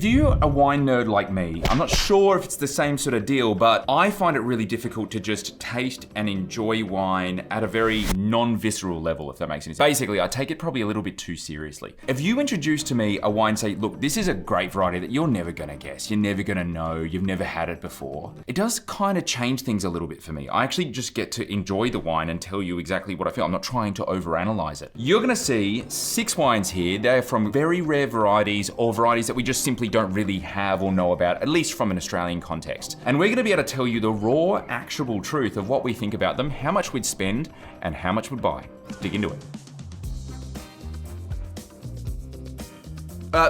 If you're a wine nerd like me, I'm not sure if it's the same sort of deal, but I find it really difficult to just taste and enjoy wine at a very non-visceral level, if that makes any sense. Basically, I take it probably a little bit too seriously. If you introduce to me a wine, say, look, this is a grape variety that you're never gonna guess, you're never gonna know, you've never had it before, it does kind of change things a little bit for me. I actually just get to enjoy the wine and tell you exactly what I feel. I'm not trying to overanalyze it. You're gonna see 6 wines here. They're from very rare varieties or varieties that we just simply don't really have or know about, at least from an Australian context. And we're gonna be able to tell you the raw, actual truth of what we think about them, how much we'd spend, and how much we'd buy. Let's dig into it.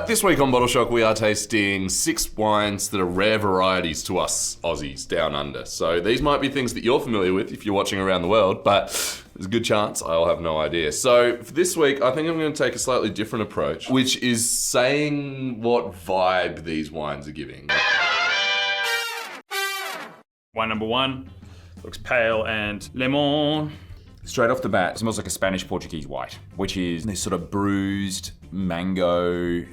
This week on Bottle Shock, we are tasting 6 wines that are rare varieties to us Aussies down under. So these might be things that you're familiar with if you're watching around the world, but there's a good chance I'll have no idea. So for this week, I think I'm going to take a slightly different approach, which is saying what vibe these wines are giving. Wine number 1 looks pale and lemon. Straight off the bat, it smells like a Spanish Portuguese white, which is this sort of bruised mango,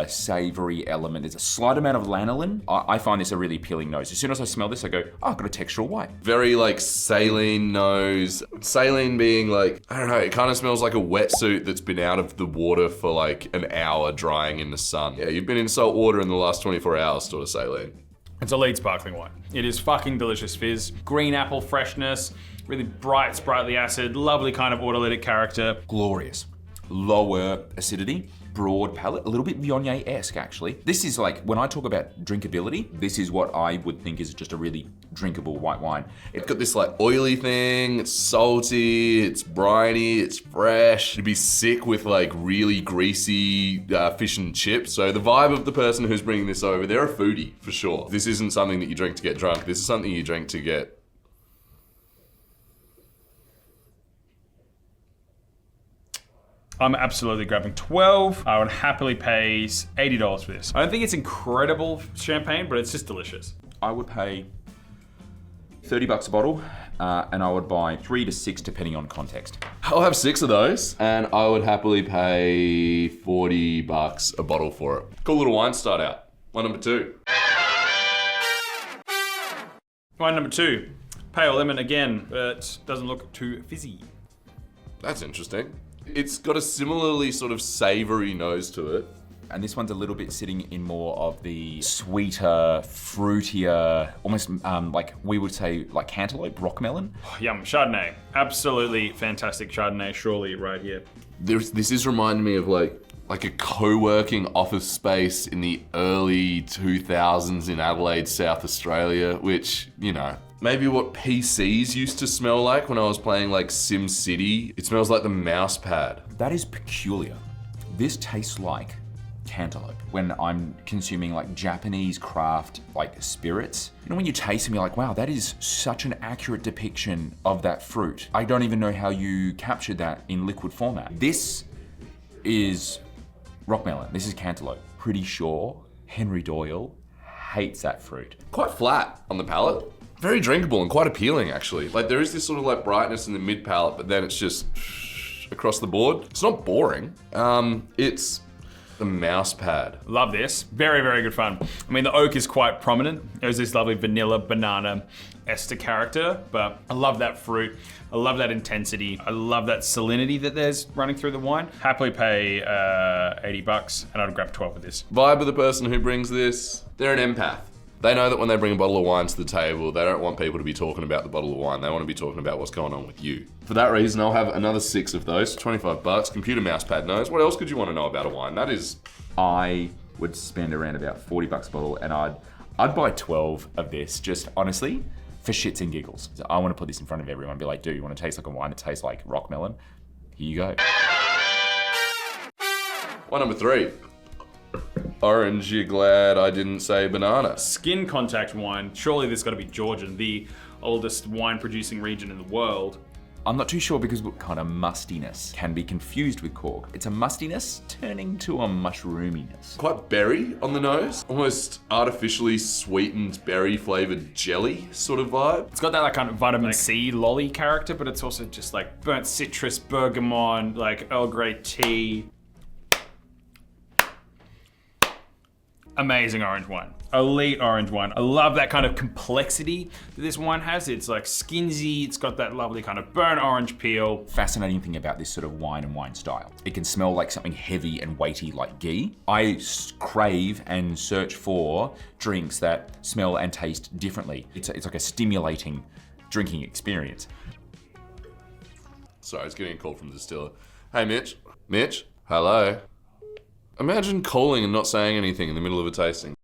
savory element. There's a slight amount of lanolin. I find this a really appealing nose. As soon as I smell this, I go, oh, I've got a textural white. Very like saline nose. Saline being like, I don't know, it kind of smells like a wetsuit that's been out of the water for like an hour drying in the sun. Yeah, you've been in salt water in the last 24 hours, sort of saline. It's a lead sparkling wine. It is fucking delicious fizz. Green apple freshness, really bright, sprightly acid, lovely kind of autolytic character. Glorious. Lower acidity, broad palate, a little bit Viognier-esque actually. This is like, when I talk about drinkability, this is what I would think is just a really drinkable white wine. It's got this like oily thing, it's salty, it's briny, it's fresh. It'd be sick with like really greasy fish and chips. So the vibe of the person who's bringing this over, they're a foodie for sure. This isn't something that you drink to get drunk. This is something you drink to get I'm absolutely grabbing 12. I would happily pay $80 for this. I don't think it's incredible champagne, but it's just delicious. I would pay $30 a bottle, and I would buy 3 to 6 depending on context. I'll have 6 of those, and I would happily pay $40 a bottle for it. Cool little wine start out. Wine number 2. Wine number 2, pale lemon again, but doesn't look too fizzy. That's interesting. It's got a similarly sort of savory nose to it. And this one's a little bit sitting in more of the sweeter, fruitier, almost like we would say like cantaloupe, rockmelon. Oh, yum, Chardonnay. Absolutely fantastic Chardonnay, surely right here. This is reminding me of like a co-working office space in the early 2000s in Adelaide, South Australia, which, you know, maybe what PCs used to smell like when I was playing like Sim City. It smells like the mouse pad. That is peculiar. This tastes like cantaloupe when I'm consuming like Japanese craft like spirits. You know, when you taste them, you're like, wow, that is such an accurate depiction of that fruit. I don't even know how you captured that in liquid format. This is rockmelon. This is cantaloupe. Pretty sure Henry Doyle hates that fruit. Quite flat on the palate. Very drinkable and quite appealing, actually. Like, there is this sort of like brightness in the mid palate, but then it's just across the board. It's not boring. It's the mouse pad. Love this. Very, very good fun. I mean, the oak is quite prominent. There's this lovely vanilla, banana, ester character, but I love that fruit. I love that intensity. I love that salinity that there's running through the wine. Happily pay $80, and I'd grab 12 of this. Vibe of the person who brings this, they're an empath. They know that when they bring a bottle of wine to the table, they don't want people to be talking about the bottle of wine. They want to be talking about what's going on with you. For that reason, I'll have another 6 of those, $25, computer mouse pad nose. What else could you want to know about a wine? That is... I would spend around about $40 a bottle, and I'd buy 12 of this, just honestly, for shits and giggles. So I want to put this in front of everyone and be like, dude, you want to taste like a wine that tastes like rockmelon? Here you go. Wine number 3. Orange, you're glad I didn't say banana. Skin contact wine. Surely this got to be Georgian, the oldest wine producing region in the world. I'm not too sure because what kind of mustiness can be confused with cork. It's a mustiness turning to a mushroominess. Quite berry on the nose. Almost artificially sweetened berry flavored jelly sort of vibe. It's got that like kind of vitamin C lolly character, but it's also just like burnt citrus, bergamot, like Earl Grey tea. Amazing orange wine. Elite orange wine. I love that kind of complexity that this wine has. It's like skinsy, it's got that lovely kind of burnt orange peel. Fascinating thing about this sort of wine and wine style. It can smell like something heavy and weighty like ghee. I crave and search for drinks that smell and taste differently. It's like a stimulating drinking experience. Sorry, I was getting a call from the distiller. Hey, Mitch. Mitch? Hello? Imagine calling and not saying anything in the middle of a tasting.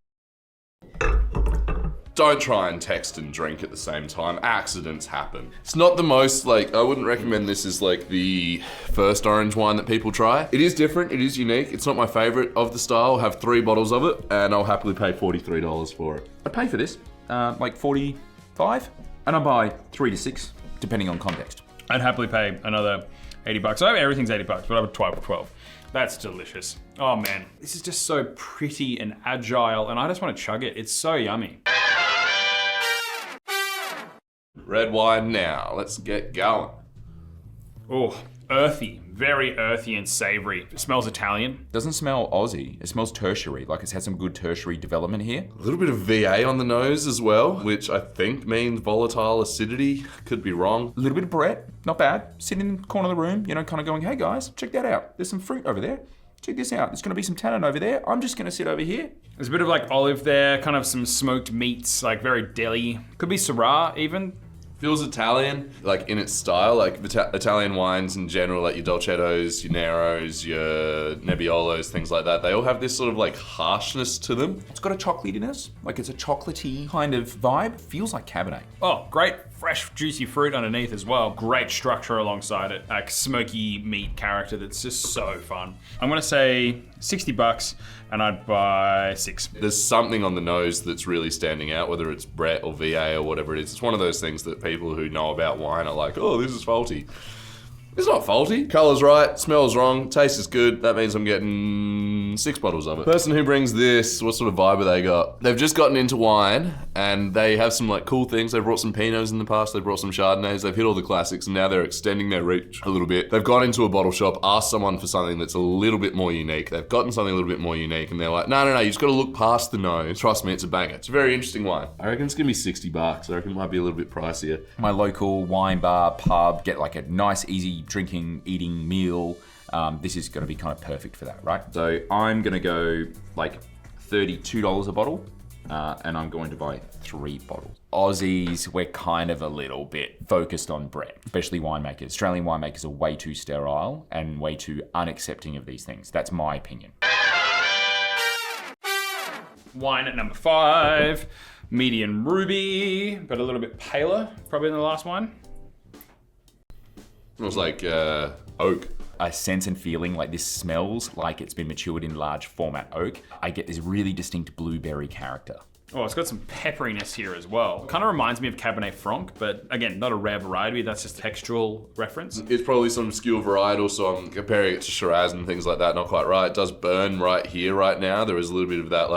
Don't try and text and drink at the same time. Accidents happen. It's not the most, I wouldn't recommend this as the first orange wine that people try. It is different, it is unique. It's not my favorite of the style. I'll have 3 bottles of it and I'll happily pay $43 for it. I'd pay for this, like 45, and I'll buy 3 to 6, depending on context. I'd happily pay another $80. I mean, everything's $80, but I would 12 for 12. That's delicious. Oh man, this is just so pretty and agile, and I just want to chug it. It's so yummy. Red wine now. Let's get going. Oh, earthy. Very earthy and savory. It smells Italian. Doesn't smell Aussie. It smells tertiary, like it's had some good tertiary development here. A little bit of VA on the nose as well, which I think means volatile acidity. Could be wrong. A little bit of Brett, not bad. Sitting in the corner of the room, kind of going, hey guys, check that out. There's some fruit over there. Check this out. There's gonna be some tannin over there. I'm just gonna sit over here. There's a bit of olive there, kind of some smoked meats, very deli. Could be Syrah even. Feels Italian, in its style, Italian wines in general, your Dolcettos, your Neros, your Nebbiolos, things like that. They all have this sort of harshness to them. It's got a chocolatiness, it's a chocolatey kind of vibe. Feels like Cabernet. Oh, great fresh juicy fruit underneath as well. Great structure alongside it. Smoky meat character that's just so fun. I'm gonna say $60 and I'd buy 6. There's something on the nose that's really standing out, whether it's Brett or VA or whatever it is. It's one of those things that people who know about wine are like, oh, this is faulty. It's not faulty. Color's right, smells wrong, taste is good. That means I'm getting 6 bottles of it. Person who brings this, what sort of vibe have they got? They've just gotten into wine and they have some cool things. They've brought some Pinots in the past, they've brought some Chardonnays, they've hit all the classics and now they're extending their reach a little bit. They've gone into a bottle shop, asked someone for something that's a little bit more unique. They've gotten something a little bit more unique and they're like, no, you just gotta look past the nose. Trust me, it's a banger. It's a very interesting wine. I reckon it's gonna be $60. I reckon it might be a little bit pricier. My local wine bar, pub, get a nice, easy drinking, eating meal. This is going to be kind of perfect for that, right? So I'm going to go $32 a bottle, and I'm going to buy 3 bottles. Aussies, we're kind of a little bit focused on Brett, especially winemakers. Australian winemakers are way too sterile and way too unaccepting of these things. That's my opinion. Wine at number 5, medium ruby, but a little bit paler, probably than the last one. Smells like oak. A sense and feeling this smells like it's been matured in large format oak. I get this really distinct blueberry character. Oh, it's got some pepperiness here as well. Kind of reminds me of Cabernet Franc, but again, not a rare variety. That's just textural reference. It's probably some skew varietal, so I'm comparing it to Shiraz and things like that. Not quite right. It does burn right here, right now. There is a little bit of that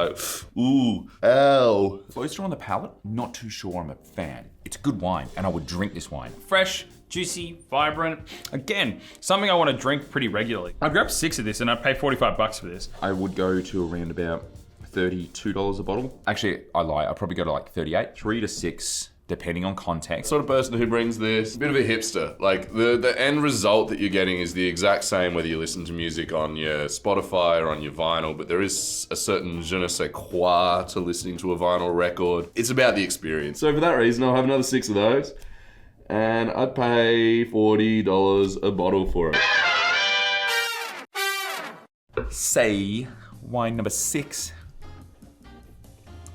ooh, ow. Closer on the palate, not too sure I'm a fan. It's a good wine, and I would drink this wine. Fresh, juicy, vibrant. Again, something I want to drink pretty regularly. I'd grab 6 of this and I'd pay $45 for this. I would go to around about $32 a bottle. Actually, I lie. I'd probably go to 38. 3 to 6, depending on context. Sort of person who brings this, a bit of a hipster. The end result that you're getting is the exact same whether you listen to music on your Spotify or on your vinyl, but there is a certain je ne sais quoi to listening to a vinyl record. It's about the experience. So for that reason, I'll have another 6 of those. And I'd pay $40 a bottle for it. Say, wine number 6.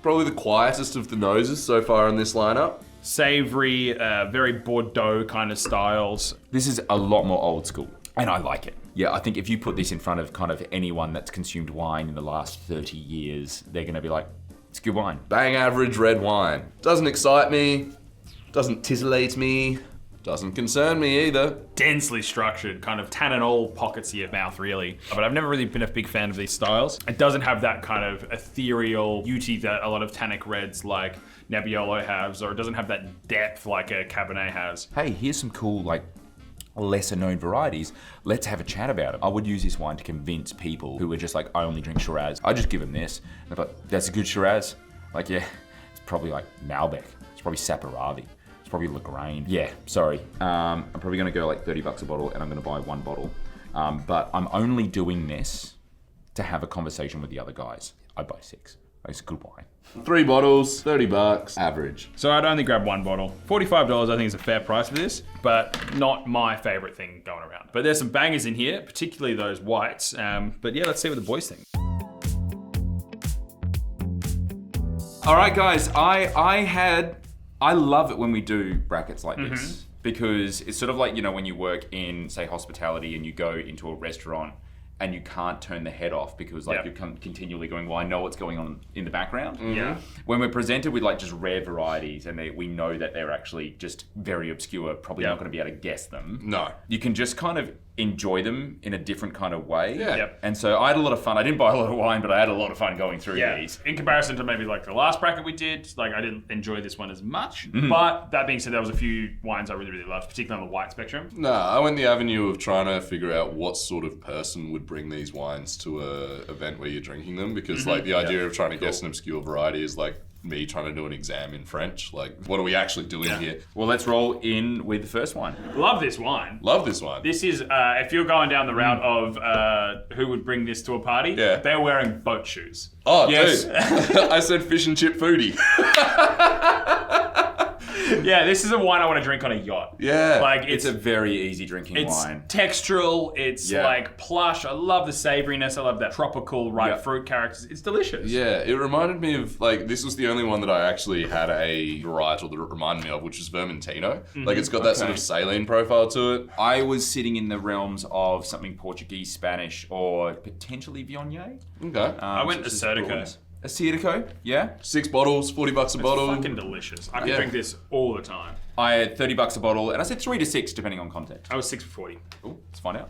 Probably the quietest of the noses so far in this lineup. Savory, very Bordeaux kind of styles. This is a lot more old school, and I like it. Yeah, I think if you put this in front of kind of anyone that's consumed wine in the last 30 years, they're gonna be like, it's good wine. Bang average red wine. Doesn't excite me, doesn't titillate me, doesn't concern me either. Densely structured, kind of tannin all pockets of your mouth, really. But I've never really been a big fan of these styles. It doesn't have that kind of ethereal beauty that a lot of tannic reds like Nebbiolo has, or it doesn't have that depth like a Cabernet has. Hey, here's some cool lesser known varieties, let's have a chat about them. I would use this wine to convince people who are just like, I only drink Shiraz. I just give them this. And they're like, that's a good Shiraz. Like, yeah, it's probably like Malbec. It's probably Saperavi. It's probably Lagrange. Yeah, sorry. I'm probably gonna go like $30 a bottle and I'm gonna buy 1 bottle. But I'm only doing this to have a conversation with the other guys. I buy 6. It's a good wine. 3 bottles, $30, average. So I'd only grab 1 bottle. $45 I think is a fair price for this, but not my favorite thing going around. But there's some bangers in here, particularly those whites. But yeah, let's see what the boys think. All right, guys, I love it when we do brackets like this because it's sort of like, you know, when you work in, say, hospitality and you go into a restaurant and you can't turn the head off because like you're continually going, well, I know what's going on in the background. Yeah. When we're presented with like just rare varieties and we know that they're actually just very obscure, probably not going to be able to guess them. No. You can just kind of enjoy them in a different kind of way. Yeah. Yep. And so I had a lot of fun. I didn't buy a lot of wine, but I had a lot of fun going through these. In comparison to maybe like the last bracket we did, like I didn't enjoy this one as much. But that being said, there was a few wines I really, really loved, particularly on the white spectrum. No, I went the avenue of trying to figure out what sort of person would bring these wines to a event where you're drinking them, because like the idea of trying to guess an obscure variety is like me trying to do an exam in French. Like, what are we actually doing here? Well, let's roll in with the first one. Love this wine. Love this one. This is, if you're going down the route of who would bring this to a party, they're wearing boat shoes. Oh, Yes. dude. I said fish and chip foodie. Yeah, this is a wine I want to drink on a yacht. Yeah. Like It's a very easy drinking wine. Textural, it's like plush. I love the savoriness. I love that tropical ripe fruit characters. It's delicious. Yeah, it reminded me of, like, this was the only one that I actually had a varietal that it reminded me of, which was Vermentino. Like, it's got that sort of saline profile to it. I was sitting in the realms of something Portuguese, Spanish, or potentially Viognier. Okay. I went such as Assyrtiko. Braucol. Assyrtiko, yeah. 6 bottles, $40 a bottle. Fucking delicious. I could drink this all the time. I had $30 a bottle, and I said 3 to 6 depending on context. I was 6 for 40. Ooh, let's find out.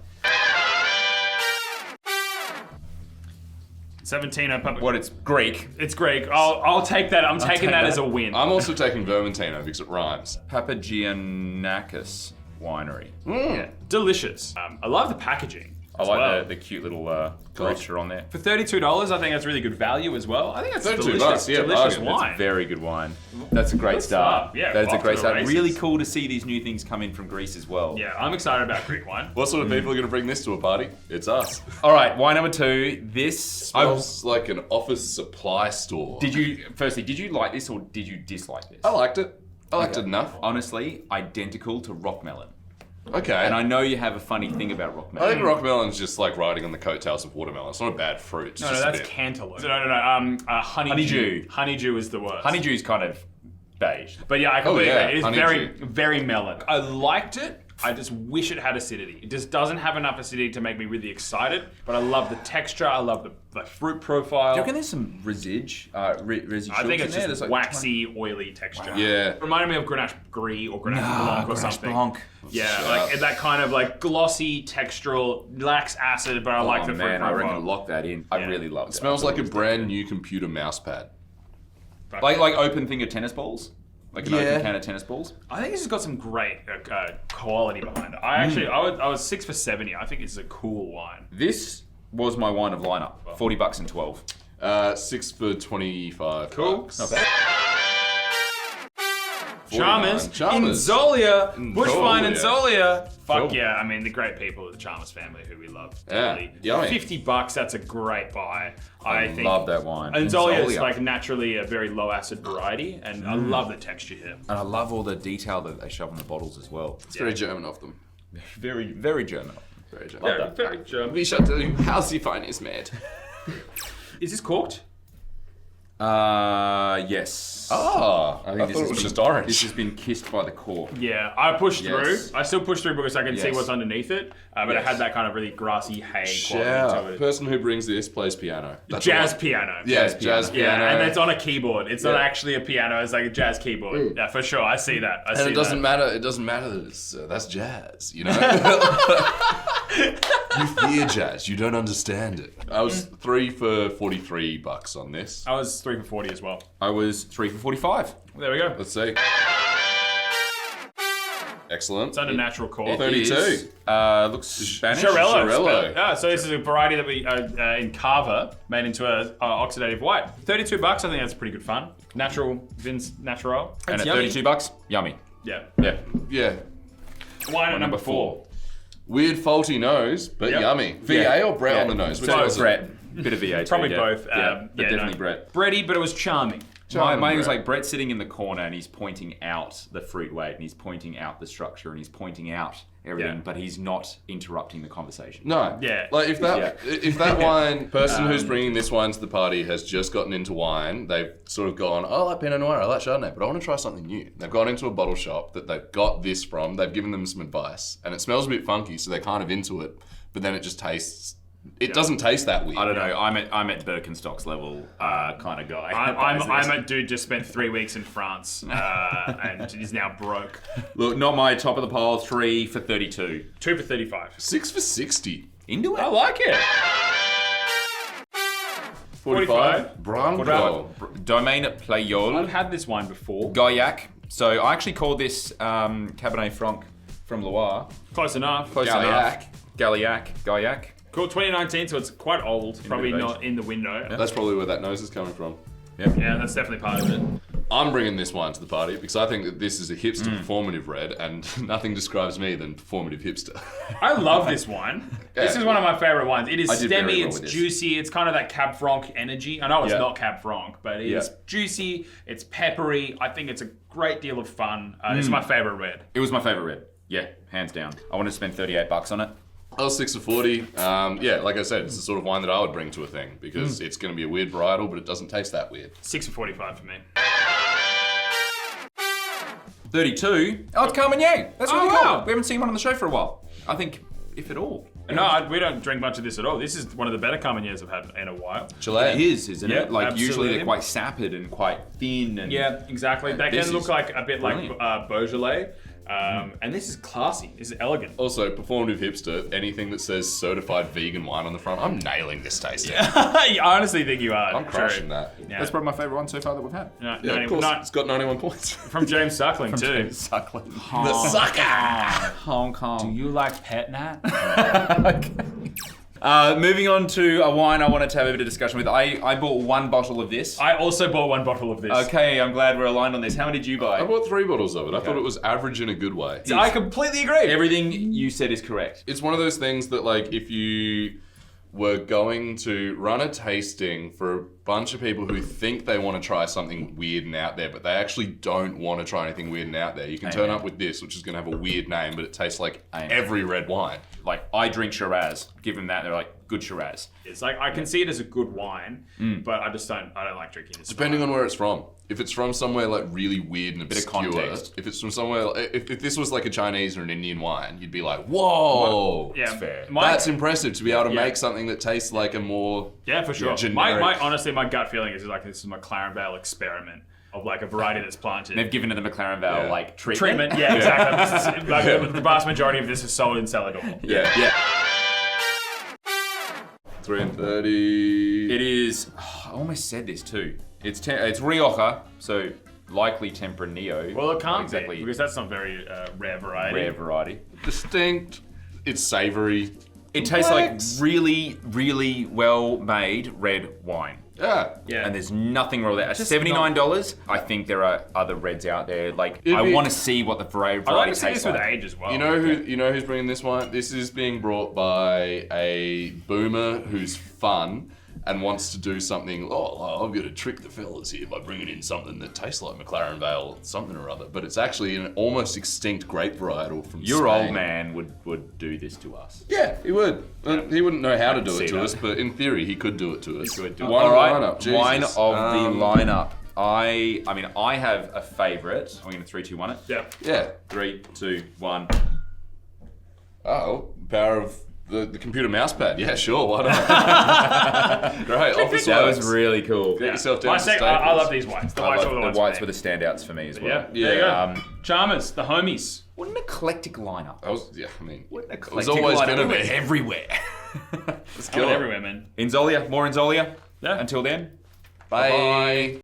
Savatiano. What? It's Greek. It's Greek. I'll take that. I'm taking that as a win. I'm also taking Vermentino because it rhymes. Papagiannakos winery. Yeah, delicious. I love the packaging. I like the cute little brochure on there. For $32, I think that's really good value as well. I think that's $32, delicious, yeah, delicious bargain. wine. It's very good wine. That's a great start. Yeah, that is a off great to the start. races. Really cool to see these new things come in from Greece as well. Yeah, I'm excited about Greek wine. What sort of people are going to bring this to a party? It's us. All right, wine number 2. This Smells like an office supply store. did you like this or did you dislike this? I liked it. I liked it enough. Honestly, identical to rockmelon. Okay. And I know you have a funny thing about rockmelon. I think rockmelon's just like riding on the coattails of watermelon. It's not a bad fruit. It's No, just that's a bit. cantaloupe. No. Honeydew. Honeydew is the worst. Honeydew's kind of beige. But yeah, I completely yeah, agree. It is honeydew. very melon. I liked it. I just wish it had acidity. It just doesn't have enough acidity to make me really excited. But I love the texture. I love the fruit profile. Do you reckon there's some residuals I think it's in there? just There's like waxy, oily texture. Yeah. Reminded me of Grenache Gris or Grenache Blanc or Grenache something. Blanc. Yeah, Shut like up. that kind of like glossy, textural, lacks acid, but I like the fruit man, I profile. reckon lock that in. I really love it. It smells like a brand new computer mouse pad. Like open thing of tennis balls? Like an open can of tennis balls? I think this has got some great quality behind it. I was 6 for 70. I think it's a cool wine. This was my wine of lineup. $40 and 12. 6 for 25. Cool. bucks. Not bad. Chalmers, Chalmers. Inzolia, Bushvine Inzolia. Inzolia. Fuck Cool. yeah, I mean the great people of the Chalmers family who we love. Yeah, Totally. yummy. $50, that's a great buy. I think Love that wine. Inzolia is like naturally a very low acid variety, and I love the texture here. And I love all the detail that they shove on the bottles as well. It's very German of them. Very, very German. Very German. Very, very German. We shall tell you how the wine is made. Is this corked? I Yes. thought it this was has just been- orange. This has been kissed by the cork. Yeah, I pushed Yes. through. I still pushed through because I can see Yes. what's underneath it, but it Yes. had that kind of really grassy hay Yeah. quality to it. Person who brings this plays piano. That's Jazz all. piano. Yeah, Jazz jazz piano. piano. Yeah, and it's on a keyboard. It's not Yeah. actually a piano. It's like a jazz keyboard. Yeah, for sure. I see that. I see And it doesn't that. matter. It doesn't matter that it's that's jazz. You know. You hear jazz. You don't understand it. I was 3 for $43 on this. I was 3 for 40 as well. I was 3 for 45. There we go. Let's see. Excellent. It's under natural core. 32. Looks Spanish. Xarel-Lo. So this is a variety that we in Cava made into a oxidative white. $32. I think that's pretty good fun. Natural Vins Natural. And at yummy. $32, yummy. Yeah. Yeah. Yeah. Wine at number 4. Weird faulty nose, but Yep. yummy. VA Yeah. or Brett Yeah. on the nose? Which So was it? Brett. Bit of VA. Probably yeah. both. Yeah, but definitely no. Brett. Bready, but it was charming. Mine was Brett. like Brett sitting in the corner and he's pointing out the fruit weight and he's pointing out the structure and he's pointing out everything, Yeah. but he's not interrupting the conversation. No. Yeah. Like if that wine person who's bringing this wine to the party has just gotten into wine, they've sort of gone, oh, I like Pinot Noir, I like Chardonnay, but I want to try something new. They've gone into a bottle shop that they've got this from, they've given them some advice, and it smells a bit funky, so they're kind of into it, but then it just tastes. It doesn't taste that weird. I don't know. I'm at Birkenstock's level kind of guy. I'm a dude just spent 3 weeks in France and is now broke. Look, not my top of the pile. 3 for 32. 2 for 35. 6 for 60. Into it. I like it. 45. Braucol. Domaine Plageoles. I've had this wine before. Gaillac. So I actually call this Cabernet Franc from Loire. Close enough. Close enough. Gaillac. Gaillac. Cool. 2019, so it's quite old. Probably bit of not in the window. That's probably where that nose is coming from. Yeah, that's definitely part of it. I'm bringing this wine to the party because I think that this is a hipster performative red, and nothing describes me than performative hipster. I love this wine. This is one of my favorite wines. It is I did very stemmy, well it's with this. juicy, it's kind of that Cab Franc energy. I know it's Yeah. not Cab Franc, but it is juicy, it's peppery. I think it's a great deal of fun. This is my favorite red. It was my favorite red. Yeah, hands down. I wanted to spend $38 on it. I was 6 for 40. Yeah, like I said, it's the sort of wine that I would bring to a thing because it's going to be a weird varietal, but it doesn't taste that weird. 6 for 45 for me. 32. Oh, it's Carmenere. That's really Oh, cool. wow. We haven't seen one on the show for a while. I think, if at all. No, we don't drink much of this at all. This is one of the better Carmeneres I've had in a while. Chilean. It is, isn't Yeah, it? Like, usually absolutely. they're quite sapid and quite thin. And Yeah, exactly. They This can look is like a bit brilliant. like Beaujolais. And this is classy. This is elegant. Also, performative hipster, anything that says certified vegan wine on the front, I'm nailing this tasting. I honestly think you are. I'm crushing that. Yeah. That's probably my favourite one so far that we've had. No, Yeah, of course. It's got 91 points. from James Suckling too. Suckling. The sucker! Hong Kong. You like pet nat? Moving on to a wine I wanted to have a bit of discussion with. I bought one bottle of this. I also bought one bottle of this. Okay, I'm glad we're aligned on this. How many did you buy? I bought 3 bottles of it. I thought it was average in a good way. I completely agree. Everything you said is correct. It's one of those things that, like, if you were going to run a tasting for a bunch of people who think they want to try something weird and out there, but they actually don't want to try anything weird and out there, you can turn Amen. up with this, which is going to have a weird name, but it tastes like Amen. every red wine. Like, I drink Shiraz. Give them that, they're like, good Shiraz. It's like I can see it as a good wine, but I don't like drinking this. Depending on where it's from. If it's from somewhere like really weird and of obscure, context. if it's from somewhere, if this was like a Chinese or an Indian wine, you'd be like, whoa, Yeah, fair. that's impressive to be able to Yeah. make something that tastes like a more Yeah, for sure. generic. Honestly, my gut feeling is like this is a McLaren Vale experiment of like a variety that's planted. They've given it the McLaren Vale, Yeah. like, Treatment, yeah, exactly. This is, like, the vast majority of this is sold in cellar door. Yeah, yeah. 3 and 30. It is, I almost said this too. It's Rioja, so likely Tempranillo. Well, it Not can't exactly be because that's not very rare variety. rare variety. Distinct. It's savory. It tastes like Complex. really, really well made red wine. Yeah. Yeah. And there's nothing wrong with that. At Just $79, I think there are other reds out there. Like, If I it- want to see what the variety I like to see tastes this with like. age as well. You know who's bringing this wine? This is being brought by a boomer who's fun and wants to do something. Oh, I've got to trick the fellas here by bringing in something that tastes like McLaren Vale something or other, but it's actually an almost extinct grape varietal from Your Spain. old man would do this to us. Yeah, he would. He wouldn't know how to do see it to that. us, but in theory, he could do it to us. Could do it. Wine All right, lineup. Jesus. wine of the lineup. I have a favourite. I'm going to 3, 2, 1 it. Yeah. Yeah. 3, 2, 1. Oh, power of the computer mouse pad. Yeah, sure. Why not? Great. Office That works. was really cool. Get yourself down My to I Staples. love these wines. The I whites love are the the ones whites for were me. the standouts for me as well. Yeah. Yeah. There you go. Chalmers, the homies. What an eclectic lineup. I mean, What an it eclectic was always lineup. going to We were be. everywhere. Let's Going go. everywhere, man. Inzolia, more Inzolia. Yeah. Until then, Bye.